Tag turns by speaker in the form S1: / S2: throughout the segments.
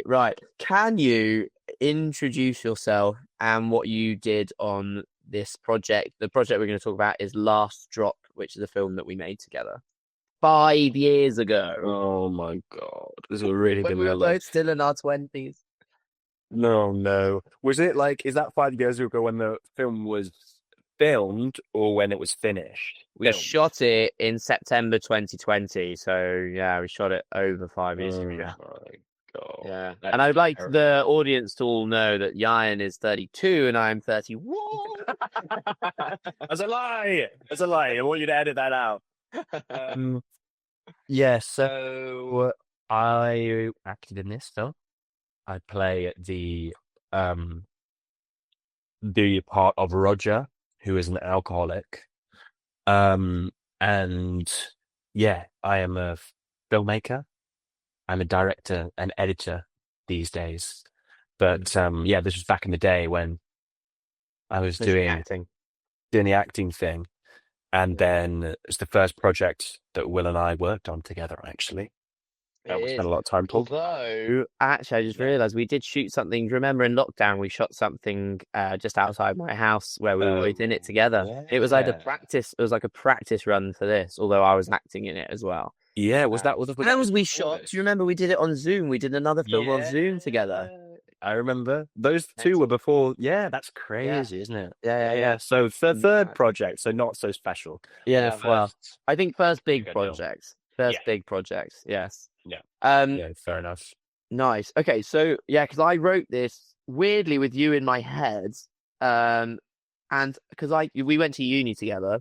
S1: Right. Can you introduce yourself and what you did on this project? The project we're going to talk about is Last Drop, which is a film that we made together 5 years ago.
S2: Oh my God. This has really
S1: When
S2: been
S1: we were both still in our 20s.
S2: No. Was it is that 5 years ago when the film was filmed or when it was finished?
S1: We shot it in September 2020. So, yeah, we shot it over 5 years ago.
S2: My God.
S1: Yeah. And I'd like the audience to all know that Ieuan is 32 and I'm 31.
S2: That's a lie. That's a lie. I want you to edit that out. So I acted in this film. I play the part of Roger, who is an alcoholic. And yeah, I am a filmmaker. I'm a director and editor these days. But this was back in the day when I was doing the acting thing. And then it's the first project that Will and I worked on together, actually. We spent a lot of time talking.
S1: Although, actually, I just realised we did shoot something. Do you remember in lockdown, we shot something just outside my house where we were in it together.
S2: Yeah.
S1: It was like a practice. It was like a practice run for this, although I was acting in it as well.
S2: Yeah, was that
S1: we shot? Do you remember we did it on Zoom? We did another film on Zoom together.
S2: I remember. Those two were before. Yeah, that's crazy, isn't it? Yeah. So third project, so not so special.
S1: Yeah, well, I think first big projects. Big projects, yes.
S2: Yeah. Fair enough.
S1: Nice. Okay, so because I wrote this weirdly with you in my head, and because we went to uni together,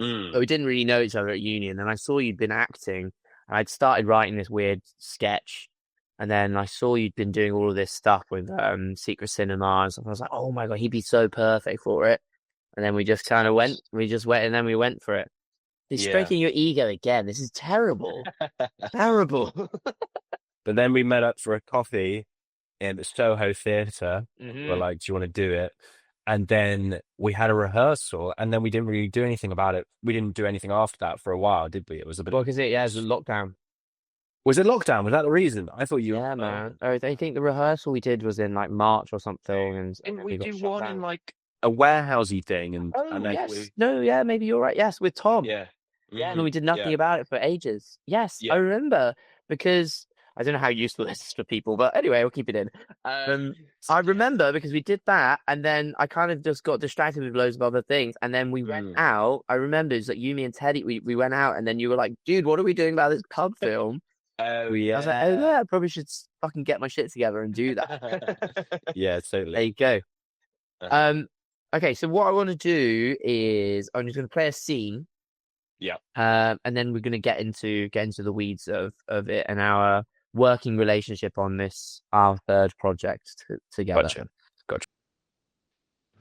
S1: but we didn't really know each other at uni, and then I saw you'd been acting, and I'd started writing this weird sketch, and then I saw you'd been doing all of this stuff with Secret Cinemas, and I was like, oh my God, he'd be so perfect for it. And then we just kind of went, and then we went for it. He's stroking your ego again. This is terrible. Terrible.
S2: But then we met up for a coffee in the Soho Theatre. We're like, do you want to do it? And then we had a rehearsal, and then we didn't really do anything about it. We didn't do anything after that for a while, did we? It was a bit.
S1: Well, because it was a lockdown.
S2: Was it lockdown? Was that the reason? I thought you.
S1: Yeah, man. I think the rehearsal we did was in March or something, and
S2: didn't we do one in a warehousey thing? And
S1: yes. Maybe you're right. Yes, with Tom.
S2: Yeah.
S1: And we did nothing about it for ages. Yes, I remember, because I don't know how useful this is for people, but anyway, we'll keep it in. I remember because we did that, and then I kind of just got distracted with loads of other things, and then we went out. I remember it was like you, me, and Teddy. We went out, and then you were like, "Dude, what are we doing about this pub film?"
S2: Oh yeah.
S1: I was like, "Oh yeah, I probably should fucking get my shit together and do that."
S2: Yeah, totally.
S1: There you go. Okay, so what I want to do is I'm just going to play a scene.
S2: Yeah.
S1: And then we're going to get into the weeds of it and our working relationship on this, our third project together.
S2: Gotcha.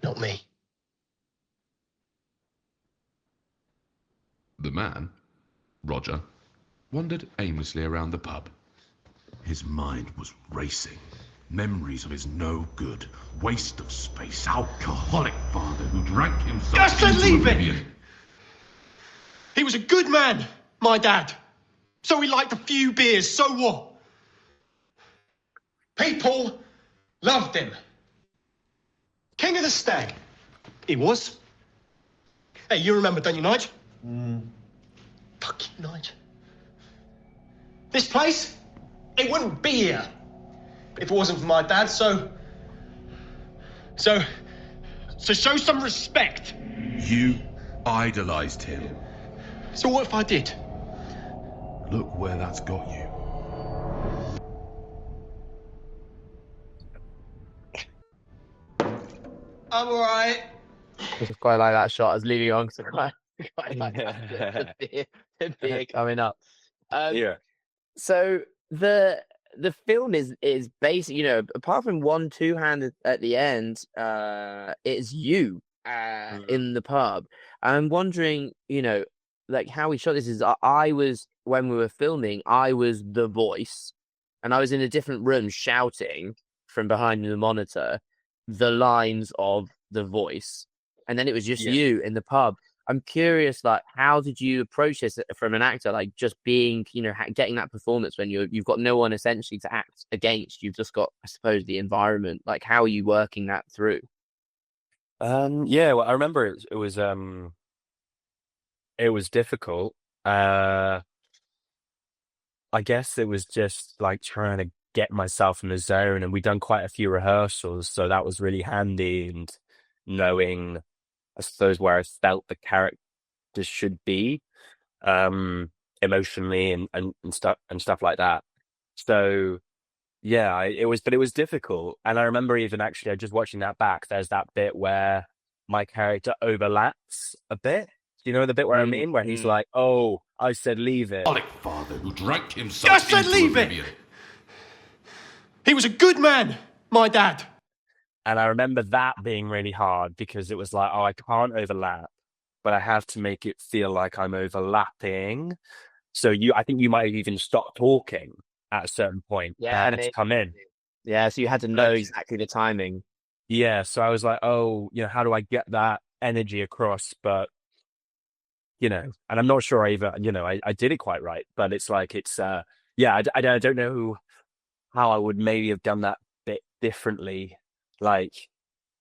S3: Not me.
S4: The man, Roger, wandered aimlessly around the pub. His mind was racing. Memories of his no good, waste of space, alcoholic father who drank himself
S3: Just
S4: into
S3: leave
S4: oblivion.
S3: it! He was a good man, my dad. So he liked a few beers, so what? People loved him. King of the Stag. He was. Hey, you remember, don't you, Nige? Fucking Nige. This place, it wouldn't be here if it wasn't for my dad, so show some respect.
S4: You idolized him.
S3: So what if I did?
S4: Look where that's got you.
S3: I'm all right.
S1: I just quite like that shot. I was leaving on because I quite like the beer coming up. So the film is basically, apart from 1-2 hand at the end, it's you in the pub. I'm wondering, how we shot this is I was, when we were filming, I was the voice, and I was in a different room shouting from behind the monitor the lines of the voice, and then it was just you in the pub. I'm curious, like, how did you approach this from an actor? Like, just being, getting that performance when you've got no one essentially to act against. You've just got, I suppose, the environment. Like, how are you working that through?
S2: Yeah, well, I remember it was difficult. I guess it was just like trying to get myself in the zone, and we'd done quite a few rehearsals, so that was really handy, and knowing, I suppose, where I felt the character should be, emotionally and stuff like that. So yeah, but it was difficult. And I remember even actually just watching that back, there's that bit where my character overlaps a bit. Do you know the bit where I mean? Where he's like, "Oh, I said leave it."
S4: Alcoholic father who drank himself
S3: I said
S4: into
S3: leave it!
S4: oblivion.
S3: He was a good man, my dad.
S2: And I remember that being really hard because it was like, oh, I can't overlap, but I have to make it feel like I'm overlapping. So I think you might have even stopped talking at a certain point.
S1: Yeah,
S2: to come in.
S1: Yeah, so you had to know exactly the timing.
S2: Yeah, so I was like, oh, how do I get that energy across? But and I'm not sure I even, I did it quite right. But it's like yeah, I don't know how I would maybe have done that bit differently. Like,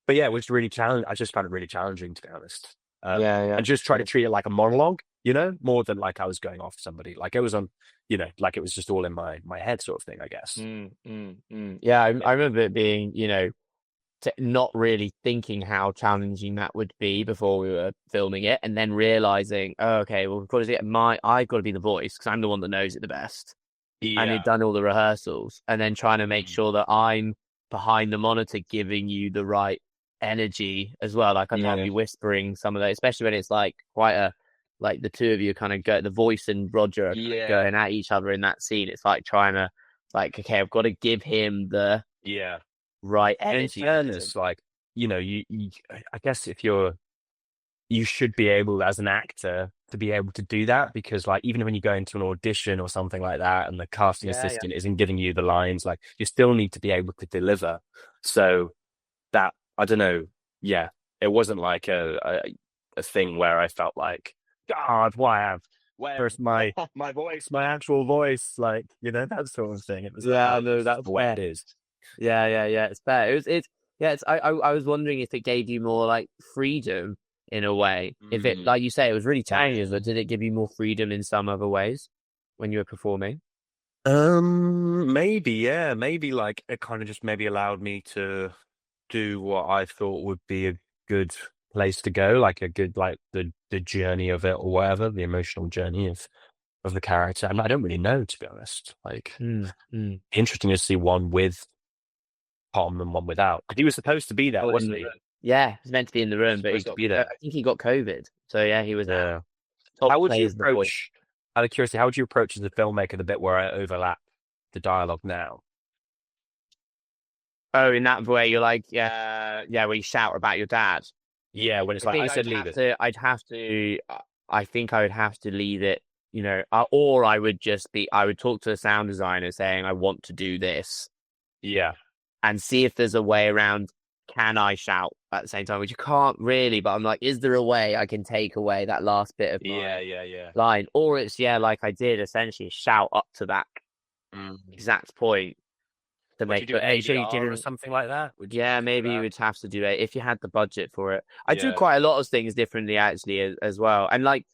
S2: but yeah, it was really challenging. I just found it really challenging, to be honest.
S1: Yeah.
S2: And just try to treat it like a monologue, more than like I was going off somebody. Like it was on, like it was just all in my head, sort of thing, I guess.
S1: Yeah, I remember it being, not really thinking how challenging that would be before we were filming it, and then realizing, oh, okay, well, I've got to be the voice because I'm the one that knows it the best.
S2: Yeah.
S1: And you've done all the rehearsals, and then trying to make sure that I'm behind the monitor giving you the right energy as well. Like, I can't be whispering some of that, especially when it's like like the two of you kind of go, the voice and Roger are going at each other in that scene. It's like trying to, like, okay, I've got to give him the right energy.
S2: In fairness, like, you I guess you should be able, as an actor, to be able to do that, because like even when you go into an audition or something like that and the casting assistant isn't giving you the lines, like you still need to be able to deliver. So that, I don't know, it wasn't like a thing where I felt like, God, where's my voice, my actual voice, like, that sort of thing. It was that's where it is.
S1: Yeah, it's fair. I was wondering if it gave you more like freedom in a way. If it, like you say, it was really challenging, but did it give you more freedom in some other ways when you were performing?
S2: Maybe like it kind of just maybe allowed me to do what I thought would be a good place to go, like a good, like the journey of it or whatever, the emotional journey of the character. And I don't really know, to be honest. Like, interesting to see one with Tom and one without. He was supposed to be there, wasn't he?
S1: Yeah, he was meant to be in the room, but I think he got COVID. So yeah, he was there.
S2: How would you approach, out of curiosity, how would you approach as a filmmaker the bit where I overlap the dialogue now?
S1: Oh, in that way, you're like, where you shout about your dad.
S2: Yeah, when it's like, I said leave it.
S1: I think I would have to leave it, or I would talk to the sound designer saying, I want to do this.
S2: Yeah.
S1: And see if there's a way around, can I shout at the same time? Which you can't really, but I'm like, is there a way I can take away that last bit of line? Or it's, like I did, essentially shout up to that exact point. To make
S2: it or something like that.
S1: Maybe you would have to do it if you had the budget for it. I do quite a lot of things differently actually as well. And like,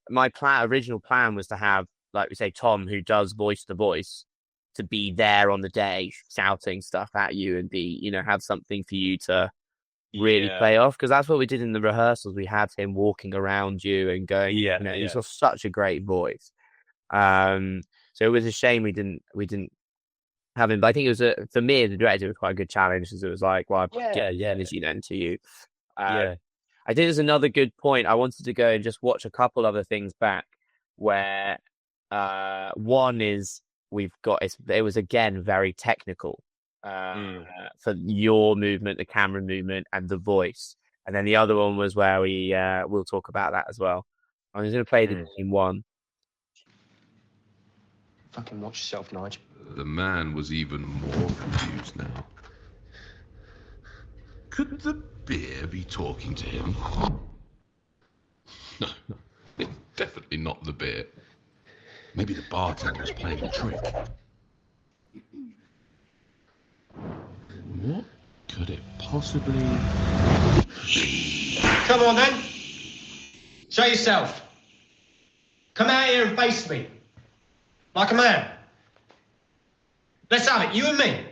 S1: my original plan was to have, like we say, Tom, who does voice to voice, to be there on the day shouting stuff at you and be, have something for you to really play off. Because that's what we did in the rehearsals. We had him walking around you and going, he's got such a great voice. So it was a shame we didn't have him, but I think it was for me as a director, it was quite a good challenge, because it was like, well, energy then to you. I think there's another good point. I wanted to go and just watch a couple other things back, where one is it was again very technical for your movement, the camera movement, and the voice. And then the other one was where we'll talk about that as well. I'm just going to play the scene one.
S3: Fucking watch yourself, Nigel.
S4: The man was even more confused now. Could the beer be talking to him? No, it's definitely not the beer. Maybe the bartender was playing a trick. What could it possibly be?
S3: Come on then. Show yourself. Come out here and face me. Like a man. Let's have it, you and me.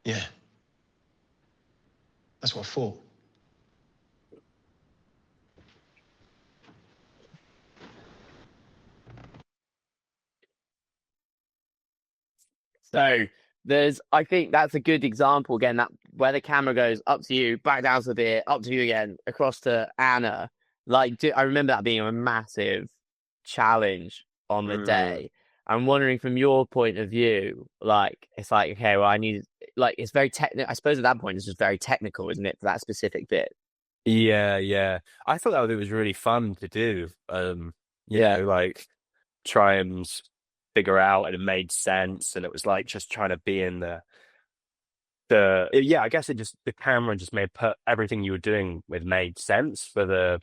S3: Yeah. That's what I thought.
S1: So I think that's a good example again, that where the camera goes up to you, back down to the beer, up to you again, across to Anna. Like, I remember that being a massive challenge on the day. I'm wondering from your point of view, like, it's like, okay, well, I need, like, it's very technical. I suppose at that point, it's just very technical, isn't it, for that specific bit?
S2: Yeah. I thought that it was really fun to do. You know, like try and figure out, and it made sense, and it was like just trying to be in I guess it just, the camera just made put everything you were doing with made sense for the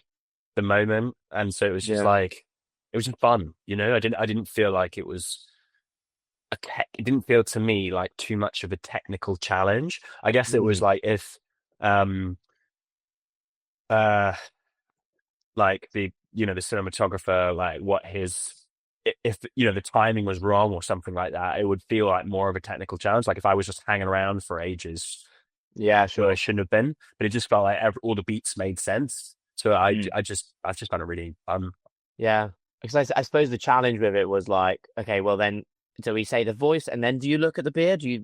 S2: moment, and so it was just like, it was just fun, you know. I didn't feel like it was it didn't feel to me like too much of a technical challenge. I guess it was like if like the cinematographer, like what his, if the timing was wrong or something like that, it would feel like more of a technical challenge. Like if I was just hanging around for ages,
S1: Sure,
S2: I shouldn't have been, but it just felt like all the beats made sense. So I just found it really fun.
S1: Yeah, because I suppose the challenge with it was like, okay, well then, do we say the voice and then do you look at the beer? Do you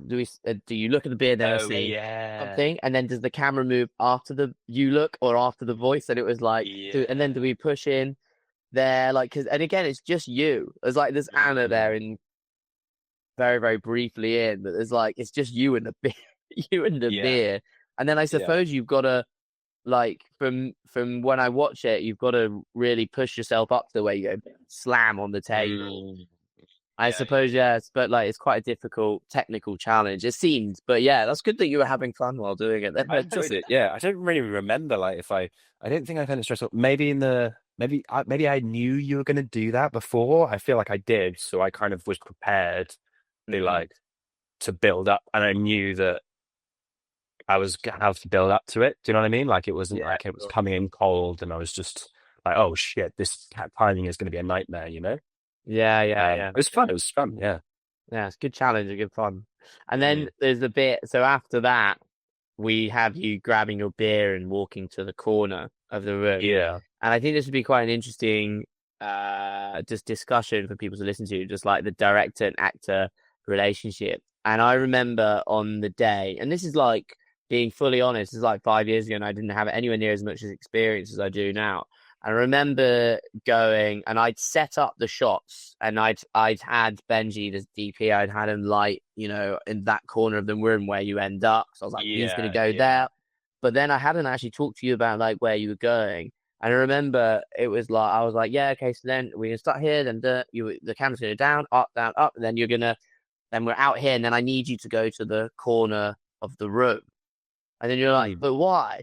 S1: look at the beer then say something, and then does the camera move after you look or after the voice? And it was like, and then do we push in there, like, and again, it's just you. There's Anna there in very very briefly in, but there's like, it's just you and the beer, beer, and then I suppose you've got to, like, from when I watch it, you've got to really push yourself up to the way you go slam on the table. I suppose, yes, but like, it's quite a difficult technical challenge, it seems. But yeah, that's good that you were having fun while doing it.
S2: I enjoyed it. Yeah, I don't really remember, like, if I don't think I found it stressful. Maybe maybe I knew you were going to do that before. I feel like I did, so I kind of was prepared to build up, and I knew that I was gonna have to build up to it. Do you know what I mean? Like, it wasn't like it was coming in cold, and I was just like, oh shit, this timing is going to be a nightmare, you know?
S1: Yeah.
S2: It was fun. It was fun. Yeah.
S1: It's a good challenge and good fun. And then there's a bit. So after that, we have you grabbing your beer and walking to the corner of the room.
S2: Yeah.
S1: And I think this would be quite an interesting just discussion for people to listen to, just like the director and actor relationship. And I remember on the day, and this is like, being fully honest, this is like 5 years ago, and I didn't have anywhere near as much experience as I do now. I remember going, and I'd set up the shots, and I'd had Benji, the DP, I'd had him light, in that corner of the room where you end up. So I was like, he's going to go there. But then I hadn't actually talked to you about like where you were going. And I remember it was like, I was like, yeah, okay, so then we're going to start here, then the camera's going to down, up, and then then we're out here, and then I need you to go to the corner of the room. And then you're like, but why?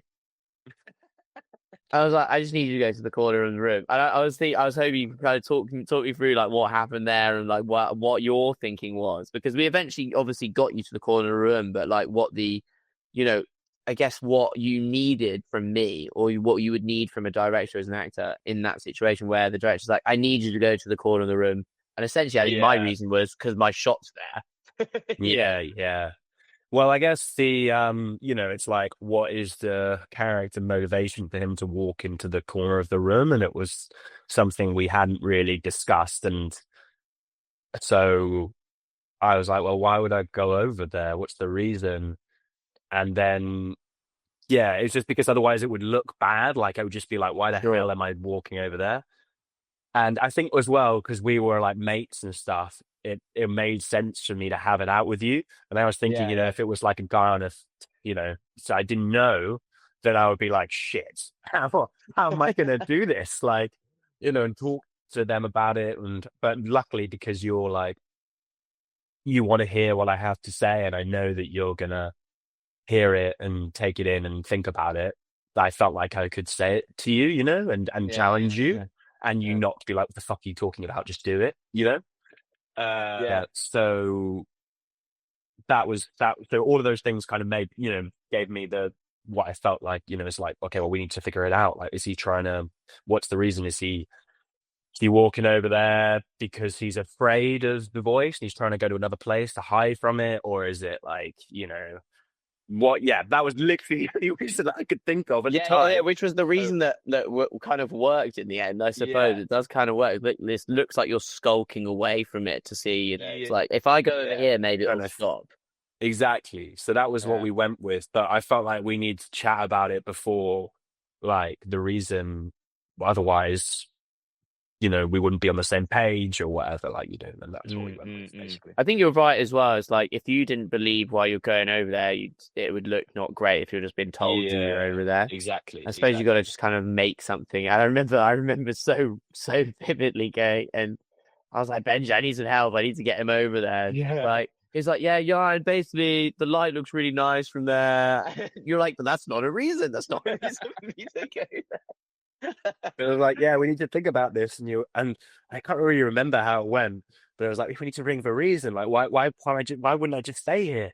S1: I was like, I just need you to go to the corner of the room. And I was hoping you could kind of talk me through like what happened there, and like what your thinking was, because we eventually obviously got you to the corner of the room, but like what I guess what you needed from me, or what you would need from a director as an actor in that situation where the director's like, I need you to go to the corner of the room. And essentially, I think my reason was because my shot's there.
S2: Yeah. Well, I guess the it's like, what is the character motivation for him to walk into the corner of the room? And it was something we hadn't really discussed. And so I was like, well, why would I go over there? What's the reason? And then, it's just because otherwise it would look bad. Like, I would just be like, why the hell am I walking over there? And I think as well, because we were like mates and stuff, it made sense for me to have it out with you. And I was thinking, if it was like a guy on a, so I didn't know, then I would be like, shit, how am I going to do this? Like, and talk to them about it. But luckily, because you're like, you want to hear what I have to say, and I know that you're going to hear it and take it in and think about it, I felt like I could say it to you, and challenge you, and you not be like, what the fuck are you talking about? Just do it, So that was that. So all of those things kind of made, gave me what I felt like, it's like, okay, well, we need to figure it out. Like, is he trying to, what's the reason? Is he walking over there because he's afraid of the voice and he's trying to go to another place to hide from it? Or is it like, what? Yeah, that was literally the only reason that I could think of at the time.
S1: Which was the reason that kind of worked in the end, I suppose. It does kind of work. This looks like you're skulking away from it to see, it's like, if I go over here, maybe it'll stop.
S2: Exactly. So that was what we went with. But I felt like we need to chat about it before, like, the reason. Otherwise, we wouldn't be on the same page or whatever, like, and that's what we went with, basically.
S1: I think you're right as well. It's like, if you didn't believe why you're going over there, it would look not great if you'd just been told you're over there.
S2: Exactly.
S1: I suppose you got to just kind of make something. And I remember so vividly going, and I was like, Benji, I need some help. I need to get him over there.
S2: Yeah.
S1: Like, he's like, and basically the light looks really nice from there. You're like, but that's not a reason. That's not a reason for me to go there.
S2: But I was like, we need to think about this, and I can't really remember how it went, but I was like, we need to ring for a reason. Like, why wouldn't I just stay here?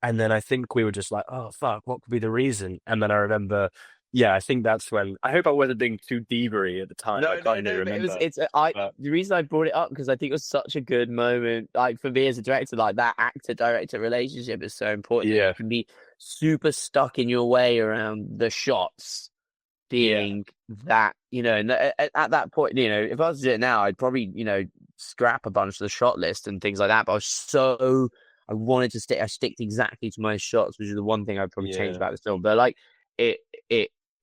S2: And then I think we were just like, oh fuck, what could be the reason? And then I remember, I think that's when, I hope I wasn't being too deepery at the time.
S1: No,
S2: I can't even remember.
S1: The reason I brought it up, because I think it was such a good moment, like, for me as a director, like, that actor-director relationship is so important. You can be super stuck in your way around the shots being that, and at that point, if I was to do it now, I'd probably, scrap a bunch of the shot list and things like that. But I wanted to stick exactly to my shots, which is the one thing I'd probably change about this film. But like, it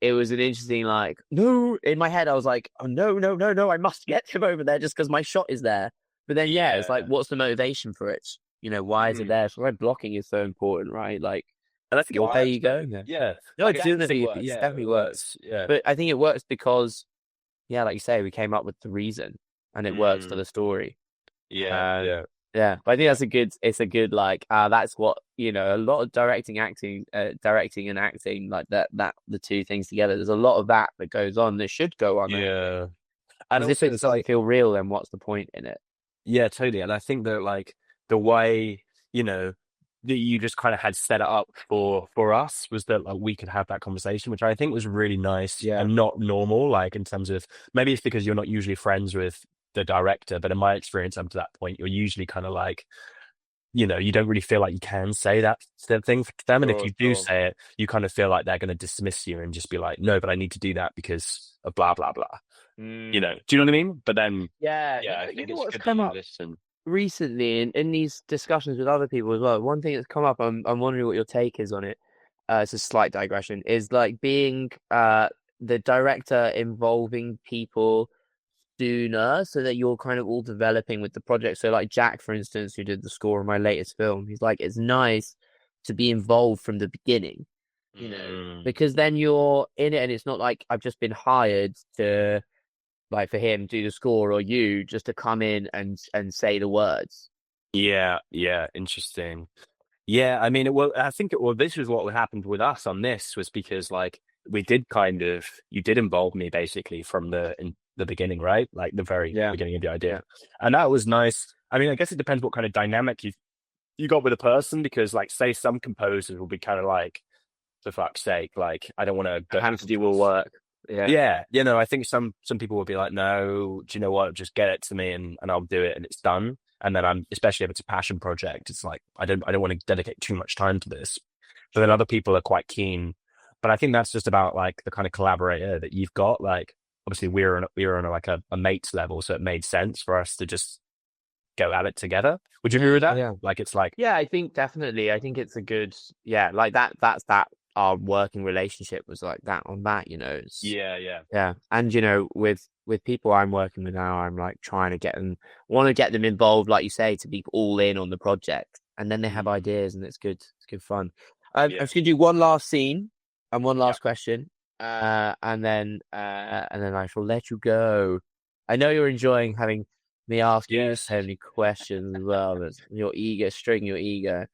S1: was an interesting, like, no, in my head I was like, oh no, I must get him over there just because my shot is there. But then it's like, what's the motivation for it? Why is it there? So blocking is so important, right? Like, and I think there you go.
S2: Yeah.
S1: No, it definitely works. Yeah. But I think it works because, like you say, we came up with the reason, and it works for the story.
S2: Yeah.
S1: But I think it's a good like, that's what, a lot of directing and acting, like that the two things together. There's a lot of that goes on that should go on.
S2: Yeah.
S1: And if it doesn't feel real, then what's the point in it?
S2: Yeah, totally. And I think that, like, the way, that you just kind of had set it up for us was that, like, we could have that conversation, which I think was really nice and not normal, like, in terms of, maybe it's because you're not usually friends with the director, but in my experience up to that point, you're usually kind of like, you don't really feel like you can say that thing to them. And if you do say it, you kind of feel like they're going to dismiss you and just be like, no, but I need to do that because of blah, blah, blah. Do you know what I mean? But then, I think it's good to listen.
S1: Recently in these discussions with other people as well, one thing that's come up, I'm wondering what your take is on it. It's a slight digression, is like being the director involving people sooner so that you're kind of all developing with the project. So like Jack, for instance, who did the score of my latest film, he's like, it's nice to be involved from the beginning, because then you're in it and it's not like I've just been hired to, like, for him do the score, or you just to come in and say the words.
S2: Yeah, interesting. Yeah, I mean, I think this was what happened with us on this, was because, like, you did involve me basically from the beginning, right? Like the very beginning of the idea, and that was nice. I mean, I guess it depends what kind of dynamic you got with a person, because, like, say some composers will be kind of like, for fuck's sake, like, I don't want to
S1: have to do all work.
S2: Yeah. I think some people will be like, no, do you know what? Just get it to me and I'll do it and it's done. And then especially if it's a passion project, it's like, I don't want to dedicate too much time to this. But then other people are quite keen. But I think that's just about, like, the kind of collaborator that you've got. Like, obviously we were on like a mate's level, so it made sense for us to just go at it together. Would you agree with that?
S1: Yeah.
S2: Like, it's like,
S1: I think definitely. I think it's a good, like that's that our working relationship was like that on that, It's,
S2: yeah.
S1: And with people I'm working with now, I'm like trying to want to get them involved, like you say, to be all in on the project, and then they have ideas, and it's good fun. I'm just gonna do one last scene and one last question, and then I shall let you go. I know you're enjoying having me ask you so many questions as well. That's stroking your ego.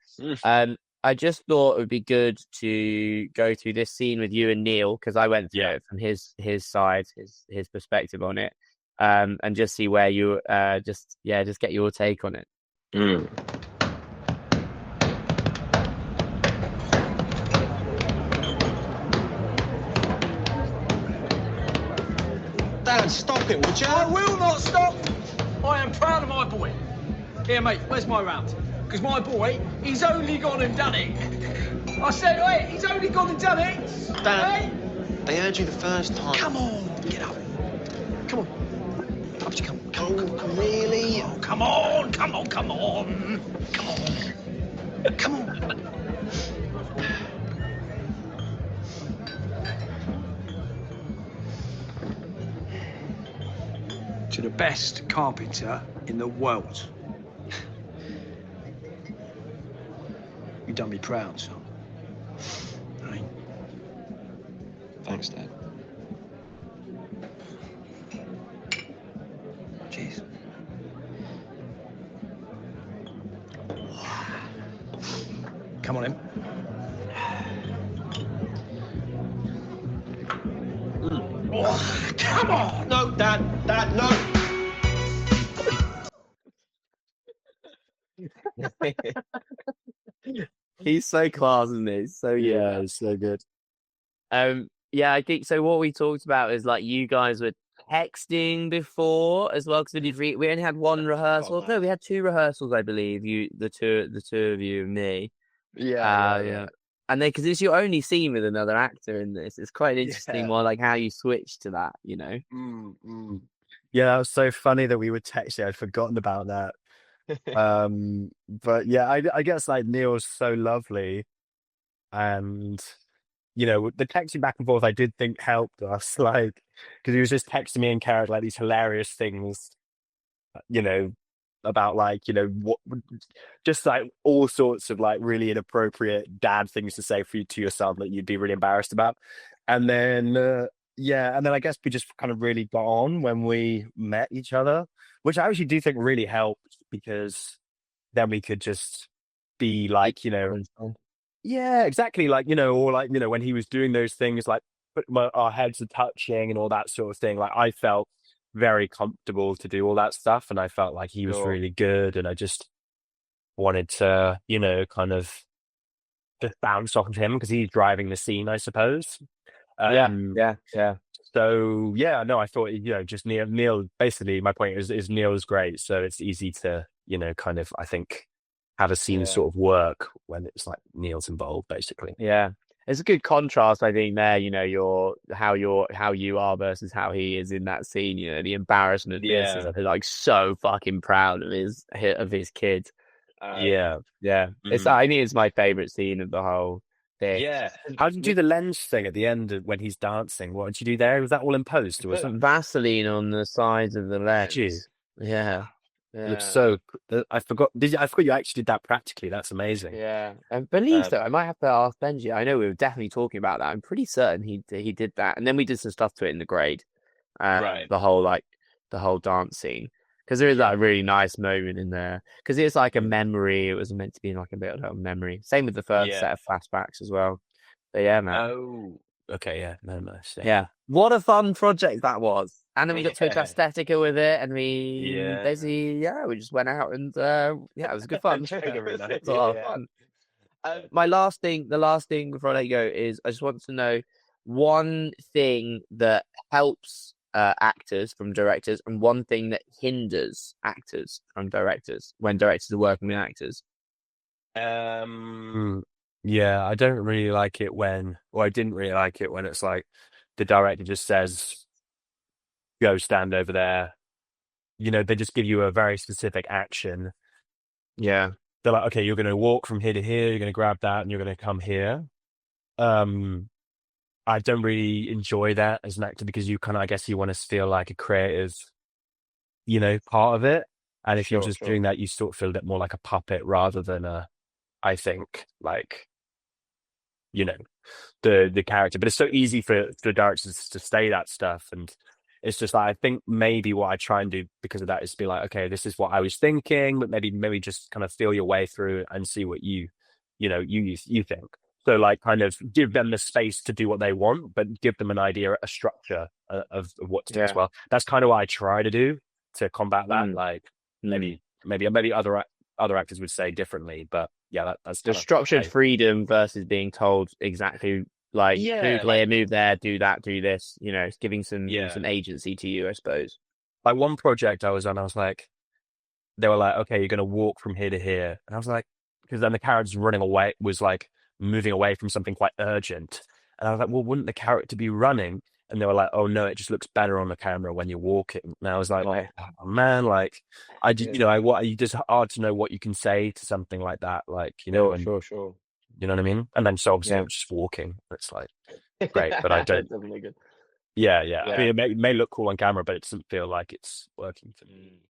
S1: I just thought it would be good to go through this scene with you and Neil, because I went through it from his side, his perspective on it, and just see where you just get your take on it.
S3: Dan, stop it, would you?
S5: I will not stop. I am proud of my boy. Here, mate, where's my round? Because my boy, he's only gone and done it. I said, wait, he's only gone and done it.
S3: Dan, they heard you the first time.
S5: Come on, get up. Come on. Up you come.
S3: Really?
S5: Oh, come on. Come on. Come on. To the best carpenter in the world. You done me proud, son. Right?
S3: Thanks, Dad.
S5: Cheers. Come on in. Oh, come on!
S3: No, Dad, no.
S1: He's so class, isn't he? So
S2: It's so good.
S1: I think so. What we talked about is like you guys were texting before as well, because we only had one rehearsal. No, we had two rehearsals, I believe. The two of you and me. Yeah. And then, because it's your only scene with another actor in this, it's quite an interesting one, like how you switch to that,
S2: Yeah, that was so funny that we were texting. I'd forgotten about that. But yeah, I guess like Neil's so lovely, and the texting back and forth I did think helped us, like, because he was just texting me and Carrot like these hilarious things, about like what, just like all sorts of like really inappropriate dad things to say to your son that you'd be really embarrassed about. And then I guess we just kind of really got on when we met each other, which I actually do think really helped, because then we could just be like, yeah, exactly, like, or like, when he was doing those things, like our heads are touching and all that sort of thing, like I felt very comfortable to do all that stuff, and I felt like he was really good, and I just wanted to kind of just bounce off of him, because he's driving the scene, I suppose. So no, I thought just Neil basically, my point is Neil's great, so it's easy to kind of, I think, have a scene sort of work when it's like Neil's involved, basically.
S1: It's a good contrast, I think, there, how you are versus how he is in that scene, the embarrassment of this is like so fucking proud of his kid. It's I think it's my favorite scene of the whole thing.
S2: How did you do the lens thing at the end when he's dancing? What did you do there? Was that all in post, or was
S1: Put
S2: that
S1: Vaseline on the sides of the lens?
S2: It looks so. I forgot. I forgot you actually did that practically. That's amazing.
S1: I believe so. I might have to ask Benji. I know we were definitely talking about that. I'm pretty certain he did that, and then we did some stuff to it in the grade. The whole dance scene, because there is that really nice moment in there, because it's like a memory. It was meant to be like a bit of a memory. Same with the first set of flashbacks as well. But yeah, man.
S2: Oh, okay, nice.
S1: What a fun project that was. And then we got to Aesthetica with it, and we basically, we just went out and it was good fun. It's a lot of fun. The last thing before I let you go is I just want to know one thing that helps actors from directors, and one thing that hinders actors from directors when directors are working with actors.
S2: I don't really like it I didn't really like it when it's like the director just says, go stand over there. They just give you a very specific action. They're like, okay, you're going to walk from here to here, you're going to grab that, and you're going to come here. I don't really enjoy that as an actor because you kind of, I guess you want to feel like a creative, part of it. And if you're
S1: Sure,
S2: just
S1: sure.
S2: doing that, you sort of feel a bit more like a puppet rather than I think like, you know, the character. But it's so easy for directors to say that stuff. And it's just like, I think maybe what I try and do because of that is be like, okay, this is what I was thinking, but maybe just kind of feel your way through and see what you think. So like kind of give them the space to do what they want, but give them an idea, a structure of what to do as
S1: Yeah.
S2: well. That's kind of what I try to do to combat that. Like maybe other actors would say differently, but yeah, that's
S1: The
S2: kind of
S1: structured freedom versus being told exactly like move here, move there, do that, do this. It's giving some agency to you, I suppose.
S2: Like one project I was on, I was like, they were like, okay, you're going to walk from here to here. And I was like, because then the character's running away, was like moving away from something quite urgent. And I was like, well, wouldn't the character be running? And they were like, oh no, it just looks better on the camera when you're walking. And I was like, oh man, like I just, you just hard to know what you can say to something like that. Like, and,
S1: Sure.
S2: you know what I mean? And then so obviously
S1: Yeah.
S2: I'm just walking. It's like, great, but I don't.
S1: Definitely good.
S2: Yeah. I mean, it may look cool on camera, but it doesn't feel like it's working for me.